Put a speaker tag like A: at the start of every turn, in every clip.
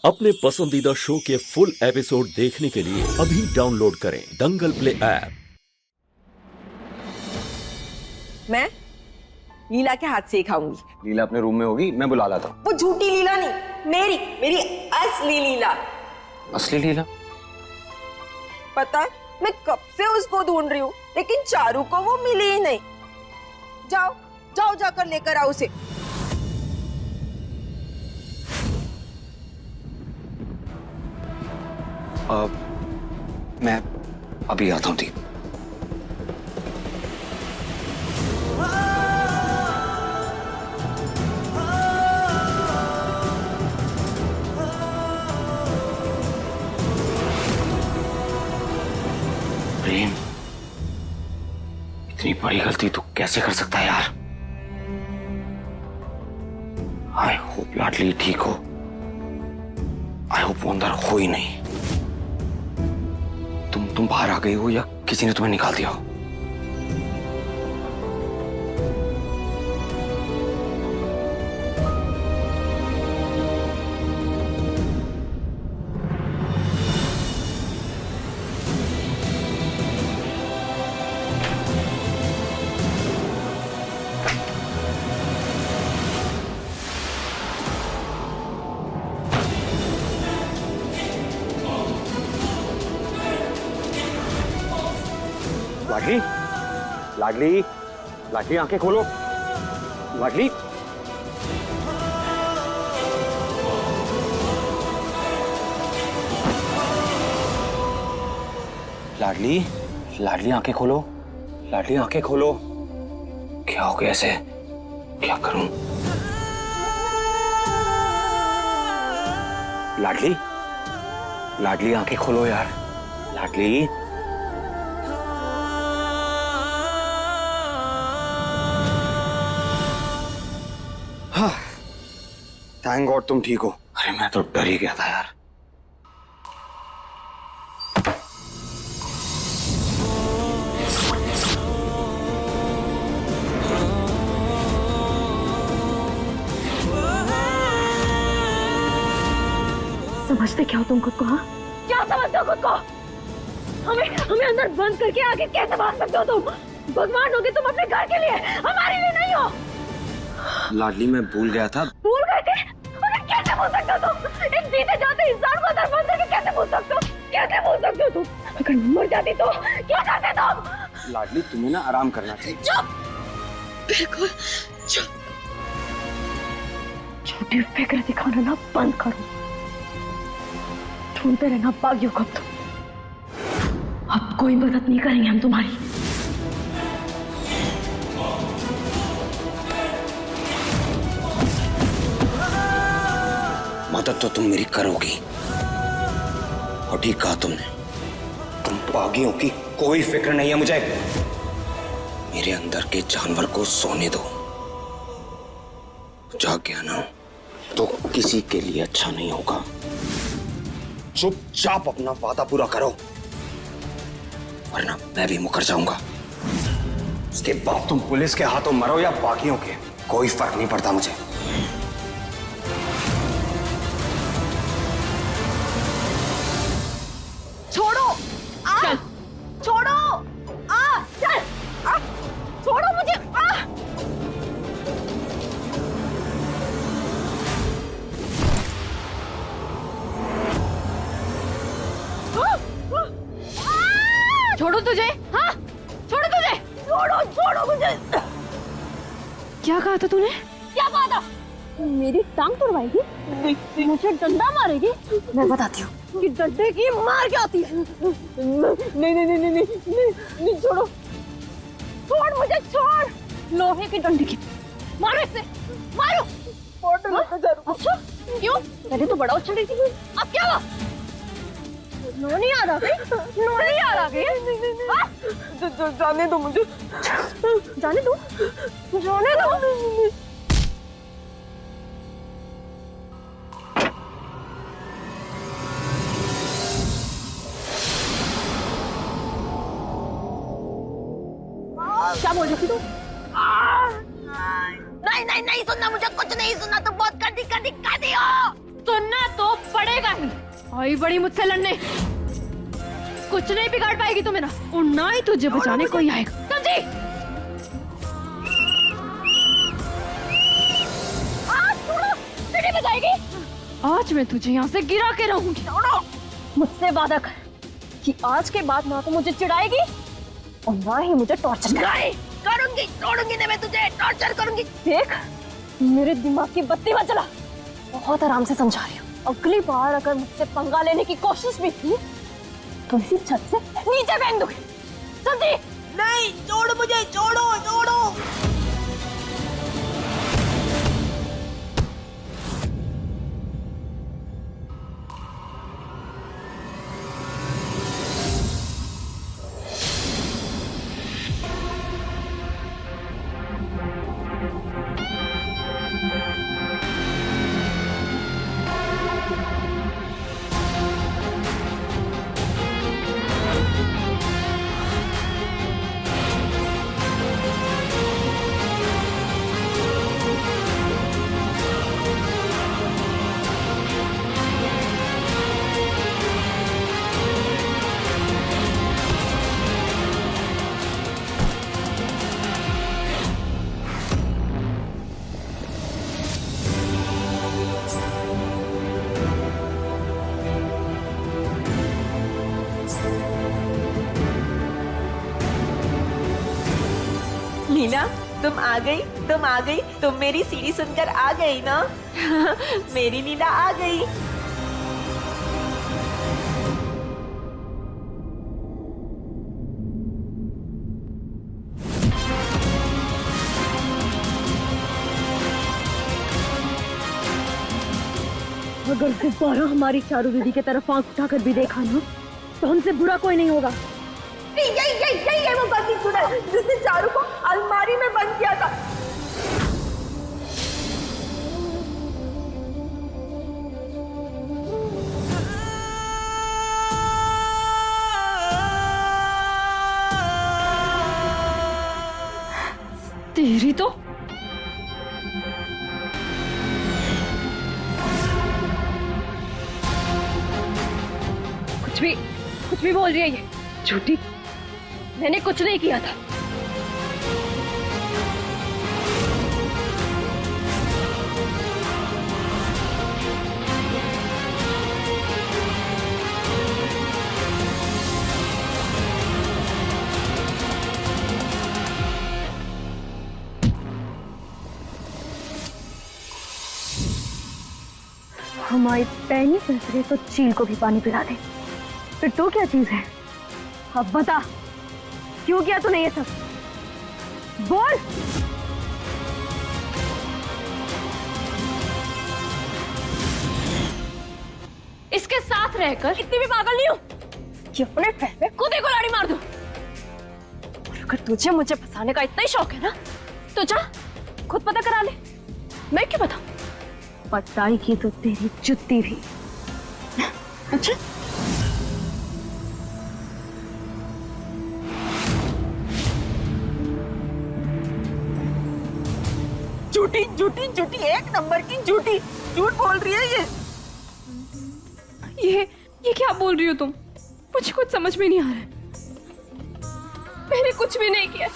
A: अपने पसंदीदा शो के फुल एपिसोड देखने के लिए अभी डाउनलोड करें दंगल प्ले ऐप।
B: मैं लीला के हाथ से ही खाऊंगी।
C: लीला अपने रूम में होगी, मैं बुला लाता हूँ।
B: वो झूठी लीला नहीं, मेरी मेरी असली लीला।
C: असली लीला?
B: पता है मैं कब से उसको ढूंढ रही हूँ, लेकिन चारू को वो मिली ही नहीं। जाओ जाओ जाकर लेकर आओ उसे।
C: मैं अभी आता हूँ। ठीक। प्रेम, इतनी बड़ी गलती तू कैसे कर सकता है यार? आई होप लाडली ठीक हो। आई होप वो अंदर हो ही नहीं। तुम बाहर आ गई हो या किसी ने तुम्हें निकाल दिया हो? लाडली, लाडली, लाडली आंखें खोलो। लाडली, लाडली, लाडली आंखें खोलो। लाडली आंखें खोलो। क्या हो गया ऐसे? क्या करूं? लाडली, लाडली आंखें खोलो यार। लाडली, थैंक गॉड तुम ठीक हो। अरे मैं तो डर ही गया था यार।
D: समझते क्या हो तुम खुद को? हाँ, क्या समझते हो खुद को? हमें हमें अंदर बंद करके आगे कैसे भाग सकते हो तुम? भगवान होगे तुम अपने घर के लिए, हमारे लिए नहीं हो।
C: लाडली मैं भूल गया था।
D: भूल गए थे? अरे कैसे भूल सकते हो तुम? एक जीते जाते इंसान को अंदर बंद करके कैसे भूल सकते हो? कैसे भूल सकते हो तुम? अगर मर जाती तो क्या करते तुम?
C: लाडली तुम्हें ना आराम करना चाहिए।
D: चुप, बिल्कुल चुप। झूठी फिक्र दिखाना ना बंद करो। ढूंढते रहना बागियों को। अब कोई मदद नहीं करेंगे हम तुम्हारी।
C: मदद तो तुम मेरी करोगी, और ठीक कहा तुमने। तुम बागियों की कोई फिक्र नहीं है मुझे। मेरे अंदर के जानवर को सोने दो। जाग गया ना तो किसी के लिए अच्छा नहीं होगा। चुपचाप अपना वादा पूरा करो, वरना मैं भी मुकर जाऊंगा। उसके बाद तुम पुलिस के हाथों मरो या बागियों के, कोई फर्क नहीं पड़ता मुझे।
B: छोड़ो, आ, छोड़ो, आ, चल, आ, छोड़ो मुझे, आ।
D: छोड़ो तुझे? हाँ, छोड़ो तुझे?
B: छोड़ो छोड़ो मुझे।
D: क्या कहा था तूने? क्या कहा था? मेरी टांग तोड़वाएगी? मुझे डंडा मारेगी? मैं बताती हूँ कि डंडे की मार क्या होती है।
B: नहीं नहीं नहीं नहीं नहीं नहीं, छोड़ो,
D: छोड़ मुझे, छोड़। लोहे के डंडे की मारो इसे, मारो।
B: बॉटल लेकर जा रहा हूँ।
D: अच्छा, क्यों? पहले तो बड़ा उछल रही थी, अब क्या हुआ? नोनी याद आ गई? नोनी याद आ गई?
B: जाने दो मुझे।
D: जाने दो? जाने दो? क्या बोल रही थी तू?
B: नहीं नहीं नहीं सुनना, मुझे कुछ नहीं सुनना। तुम बहुत गंदी गंदी गंदी हो।
D: सुनना तो पड़ेगा ही। आई बड़ी मुझसे लड़ने, कुछ नहीं बिगाड़ पाएगी तू मेरा, और ना ही तुझे बचाने कोई आएगा, समझी? आज छोड़ो, सीढ़ी बजाएगी। आज मैं तुझे यहाँ से गिरा के रहूंगी। मुझसे वादा कर कि आज के बाद ना तो मुझे चिढ़ाएगी और ना ही मुझे टॉर्चर करूंगी। तोड़ूंगी ना मैं तुझे, टॉर्चर करूंगी। देख, मेरे दिमाग की बत्ती मत जला। बहुत आराम से समझा रही हूँ। अगली बार अगर मुझसे पंगा लेने की कोशिश भी की तो इसी छत से नीचे फेंक दूंगी, समझी?
B: नहीं, छोड़ मुझे, छोड़ो छोड़ो। मीना, तुम आ गई, तुम मेरी सीढ़ी सुनकर आ गई ना? मेरी लीला आ गई।
D: अगर दोबारा हमारी चारू दीदी की तरफ आंख उठाकर भी देखा ना तो हमसे बुरा कोई नहीं होगा।
B: यही वो गलती सुना जिसने चारू को अलमारी में बंद किया था।
D: तेरी तो कुछ भी बोल रही है ये झूठी। मैंने कुछ नहीं किया था। हमारी पैनी संसरे तो चील को भी पानी पिला दे, फिर तो क्या चीज है? अब बता, क्यों किया तूने ये सब? बोल। इसके साथ रहकर इतनी भी पागल नहीं हूं कि अपने पैर पे खुद ही कुल्हाड़ी मार दूं। और अगर तुझे मुझे फंसाने का इतना ही शौक है ना तो जा खुद पता करा ले। मैं क्यों बताऊं? पता की तो तेरी जुत्ती भी। अच्छा,
B: झूठी एक नंबर की झूठी, झूठ बोल रही है
D: ये क्या बोल रही हो तुम? मुझे कुछ समझ में नहीं आ रहा है। मैंने कुछ भी नहीं किया।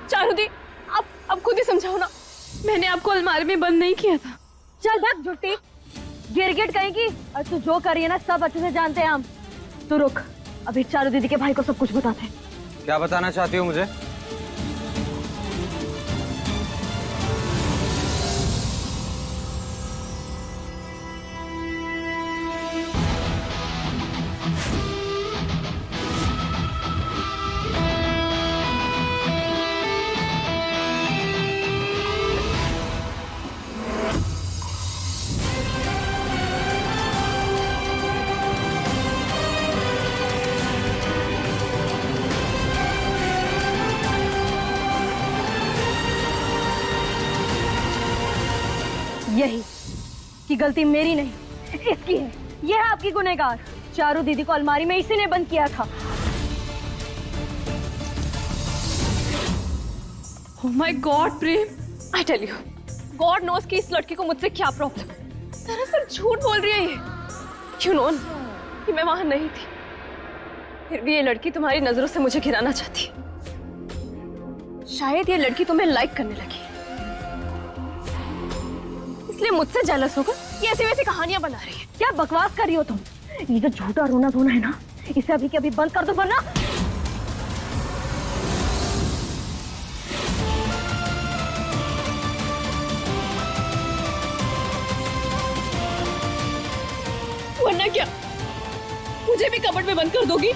D: चारू दी, अब खुद ही समझाओ ना। मैंने आपको अलमारी में बंद नहीं किया था। चल भाग झूठी, गिरगिट कहेगी। और तू जो कर रही है ना सब अच्छे से जानते हैं हम। तो रुक, अभी चारू दीदी के भाई को सब कुछ बताते हैं।
E: क्या बताना चाहती हो मुझे?
D: यही कि गलती मेरी नहीं इसकी है। यह है आपकी गुनहगार। चारू दीदी को अलमारी में इसी ने बंद किया था। Oh my God, Prem, I tell you, God knows कि इस लड़की को मुझसे क्या प्रॉब्लम है। सरासर झूठ बोल रही है ये। क्यों नॉन कि मैं वहां नहीं थी, फिर भी ये लड़की तुम्हारी नजरों से मुझे गिराना चाहती है। शायद ये लड़की तुम्हें लाइक करने लगी है, इसलिए मुझसे जेलस होकर ये ऐसी वैसी कहानियां बना रही है। क्या बकवास कर रही हो तुम? ये जो झूठा रोना धोना है ना, इसे अभी के अभी बंद कर दो, वरना क्या मुझे भी कबर्ड में बंद कर दोगी?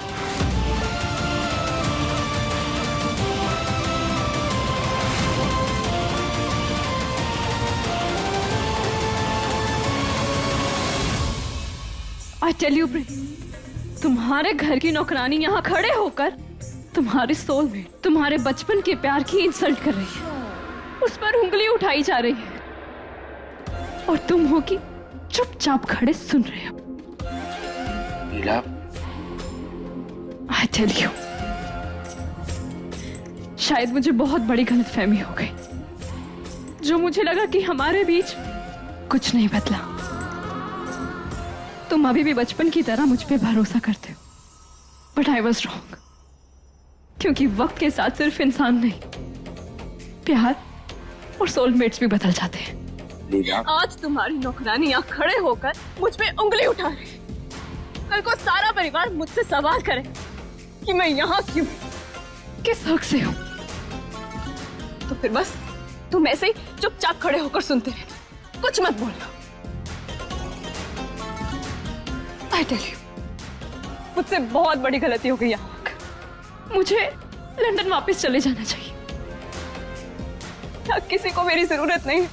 D: I tell you, तुम्हारे घर की नौकरानी यहाँ खड़े होकर तुम्हारे सोल में तुम्हारे बचपन के प्यार की इंसल्ट कर रही है, उस पर उंगली उठाई जा रही है, और तुम हो कि चुपचाप खड़े सुन रहे हो।
C: लीला,
D: I tell you, शायद मुझे बहुत बड़ी गलतफहमी हो गई, जो मुझे लगा कि हमारे बीच कुछ नहीं बदला। तुम अभी भी बचपन की तरह मुझ पे भरोसा करते हो, बट आई वॉज रॉन्ग, क्योंकि वक्त के साथ सिर्फ इंसान नहीं, प्यार और सोलमेट्स भी बदल जाते हैं।
C: लीला,
D: आज तुम्हारी नौकरानी यहाँ खड़े होकर मुझ पे उंगली उठा रही है, कल को सारा परिवार मुझसे सवाल करे कि मैं यहाँ क्यों, किस हक से हूँ, तो फिर बस तुम ऐसे ही चुपचाप खड़े होकर सुनते रहना, कुछ मत बोलो। I tell you, मुझसे बहुत बड़ी गलती हो गई यहाँ आकर। मुझे लंदन वापस चले जाना चाहिए, अब किसी को मेरी जरूरत नहीं।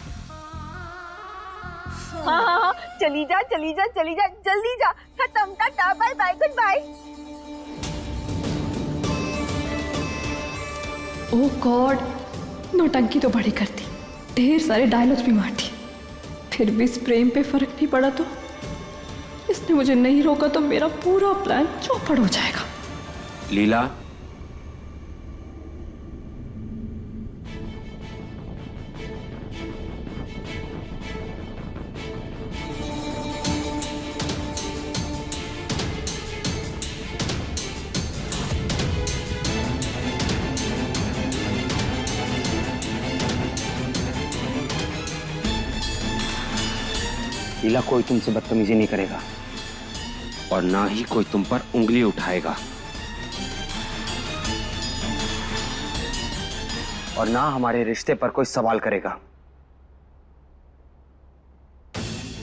B: हाँ हाँ हाँ, चली जा चली जा चली जा, जल्दी जा, खत्म, tata, bye bye, goodbye.
D: Oh God, नौटंकी तो बड़ी करती, ढेर सारे डायलॉग्स भी मारती, फिर भी इस प्रेम पे फर्क नहीं पड़ा तो इसने मुझे नहीं रोका तो मेरा पूरा प्लान चौपट हो जाएगा।
C: लीला, लीला, कोई तुमसे बदतमीजी नहीं करेगा और ना ही कोई तुम पर उंगली उठाएगा, और ना हमारे रिश्ते पर कोई सवाल करेगा।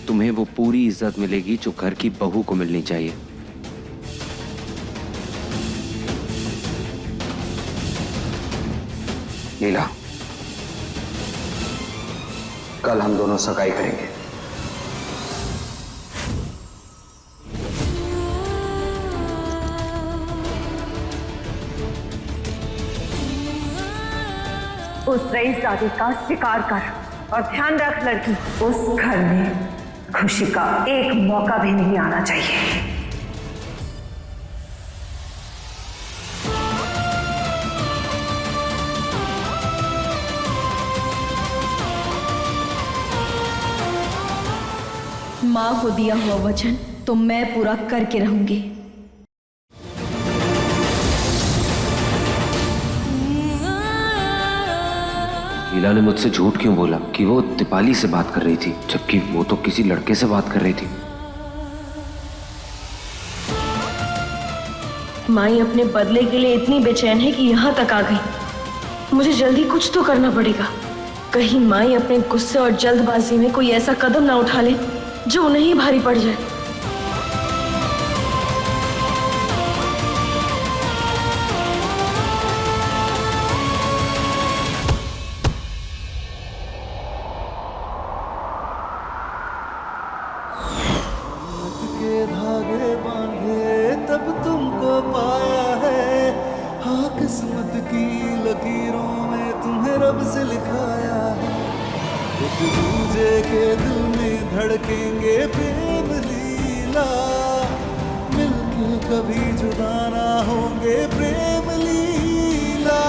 C: तुम्हें वो पूरी इज्जत मिलेगी जो घर की बहू को मिलनी चाहिए। लीला, कल हम दोनों सगाई करेंगे।
B: उस रईसजादे का शिकार कर, और ध्यान रख लड़की, उस घर में खुशी का एक मौका भी नहीं आना चाहिए।
D: माँ को दिया हुआ वचन तो मैं पूरा करके रहूंगी।
C: लीला ने मुझसे झूठ क्यों बोला कि वो दीपाली से बात कर रही थी, जबकि वो तो किसी लड़के से बात कर रही थी।
D: माई अपने बदले के लिए इतनी बेचैन है कि यहाँ तक आ गई। मुझे जल्दी कुछ तो करना पड़ेगा, कहीं माई अपने गुस्से और जल्दबाजी में कोई ऐसा कदम ना उठा ले जो उन्हें ही भारी पड़ जाए।
F: के धागे बांधे तब तुमको पाया है, हाँ किस्मत की लकीरों में तुम्हें रब से लिखाया है। एक दूजे के दिल में धड़केंगे प्रेम लीला, मिलके कभी जुदा ना होंगे प्रेम लीला।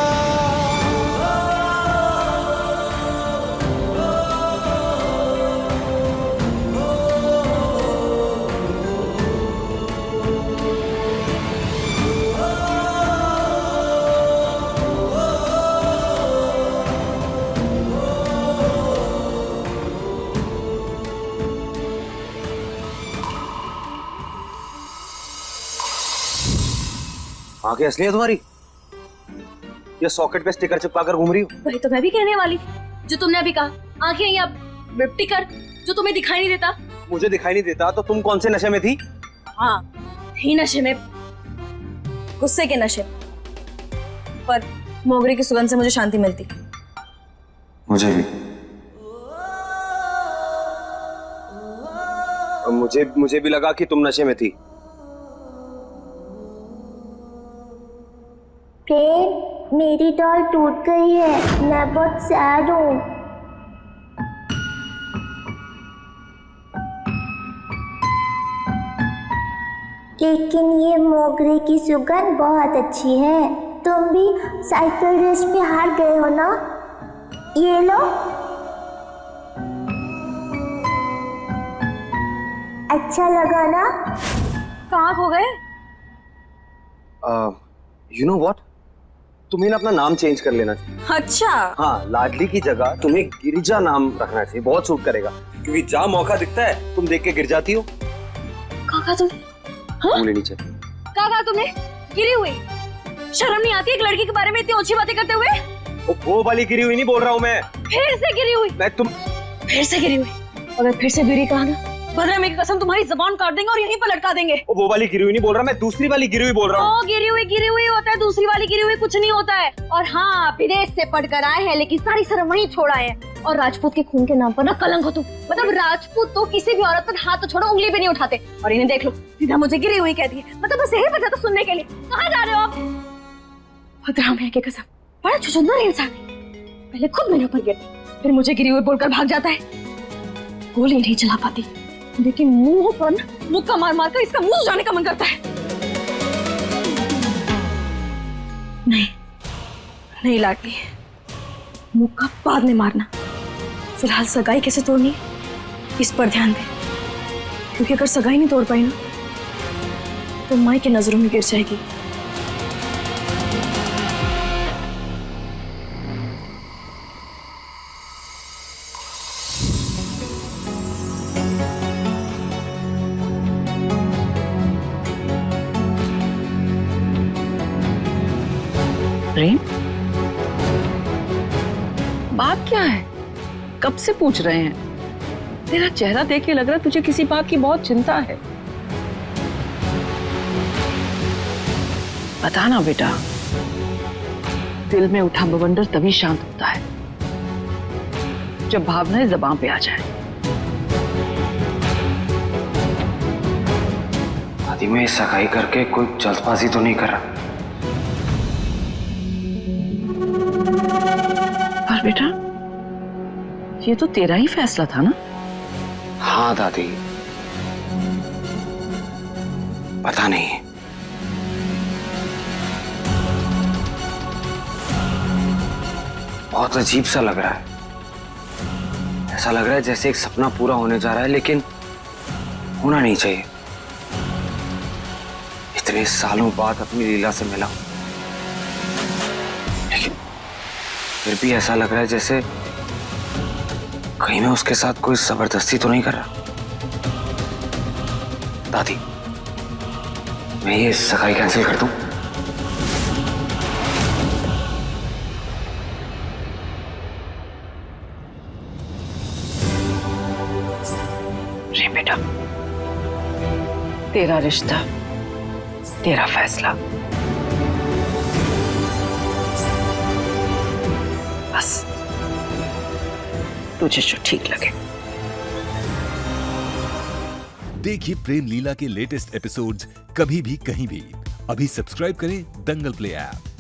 C: आंखें असली है तुम्हारी? ये सॉकेट पे स्टिकर चिपका कर घूम रही हो?
D: वही तो मैं भी कहने वाली थी, जो तुमने अभी कहा। आंखें या टिकर जो तुम्हें दिखाई नहीं देता।
C: मुझे दिखाई नहीं देता तो तुम कौन से नशे में थी?
D: हाँ, थी नशे में, गुस्से के नशे। पर मोगरे की सुगंध से मुझे शांति मिलती।
C: मुझे भी। मुझे भी लगा कि तुम नशे में थी।
G: प्रेम, मेरी डॉल टूट गई है, मैं बहुत सैड हूँ। लेकिन ये मोगरे की सुगंध बहुत अच्छी है। तुम भी साइकिल रेस में हार गए हो ना? ये लो। अच्छा लगा ना?
D: कहाँ खो गए?
C: यू नो व्हाट, तुम्हें ना अपना नाम चेंज कर लेना चाहिए।
B: अच्छा,
C: हाँ, लाडली की जगह तुम्हें गिरिजा नाम रखना चाहिए, बहुत सूट करेगा। क्योंकि जहाँ मौका दिखता है तुम देख के गिर जाती हो।
D: कहा तुमने?
C: उंगली नीचे।
D: कहा तुमने? गिरी हुई? शर्म नहीं आती एक लड़की के बारे में इतनी ऊंची बातें करते हुए?
C: वो वाली गिरी हुई नहीं बोल रहा हूँ मैं।
D: फिर से गिरी हुई?
C: फिर से गिरी हुई?
D: अगर फिर से गिरी कहा ना, बदनामी की कसम तुम्हारी जुबान काट देंगे और यहीं पर लटका देंगे।
C: वो वाली गिरी हुई नहीं बोल रहा मैं, दूसरी वाली गिरी हुई बोल रहा हूँ।
D: गिरी हुई होता है, दूसरी वाली गिरी हुई कुछ नहीं होता है। और हाँ, विदेश से पढ़कर आए हैं लेकिन सारी शर्म वहीं छोड़ आए हैं। और राजपूत के खून के नाम पर ना कलंक हो तुम। मतलब राजपूत तो किसी भी औरत पर हाथ तो छोड़ो, उंगली भी नहीं उठाते। और इन्हें देख लो, सीधा मुझे गिरी हुई कहती है। मतलब बस यही बचा था सुनने के लिए। कहाँ जा रहे हो आप? भद्राम की कसम, बड़ा छुछुंदर इंसान है। पहले खुद मेरे ऊपर गिरती, फिर मुझे गिरी हुई बोलकर भाग जाता है। गोली नहीं चला पाती लेकिन मुंह पर मुक्का मार मार कर इसका मुंह सुजाने का मन करता है। नहीं लाडली, मुक्का बाद में मारना। फिलहाल सगाई कैसे तोड़नी है इस पर ध्यान दे। क्योंकि अगर सगाई नहीं तोड़ पाई ना तो माई की नजरों में गिर जाएगी।
H: प्रेम, बात क्या है? कब से पूछ रहे हैं? तेरा चेहरा देख के लग रहा है तुझे किसी बात की बहुत चिंता है। बता ना बेटा, दिल में उठा बवंडर तभी शांत होता है जब भावनाएं ज़बान पे आ जाए।
C: दादी, मैं सगाई करके कोई जल्दबाजी तो नहीं कर रहा।
H: पर बेटा, ये तो तेरा ही फैसला था ना?
C: हाँ दादी, पता नहीं, बहुत अजीब सा लग रहा है। ऐसा लग रहा है जैसे एक सपना पूरा होने जा रहा है, लेकिन होना नहीं चाहिए। इतने सालों बाद अपनी लीला से मिला, लेकिन फिर भी ऐसा लग रहा है जैसे कहीं मैं उसके साथ कोई जबरदस्ती तो नहीं कर रहा। दादी, मैं ये सगाई कैंसिल कर दूं?
H: प्रेम बेटा, तेरा रिश्ता, तेरा फैसला। बस तुझे जो ठीक लगे।
I: देखिए प्रेम लीला के लेटेस्ट एपिसोड्स कभी भी कहीं भी। अभी सब्सक्राइब करें दंगल प्ले ऐप।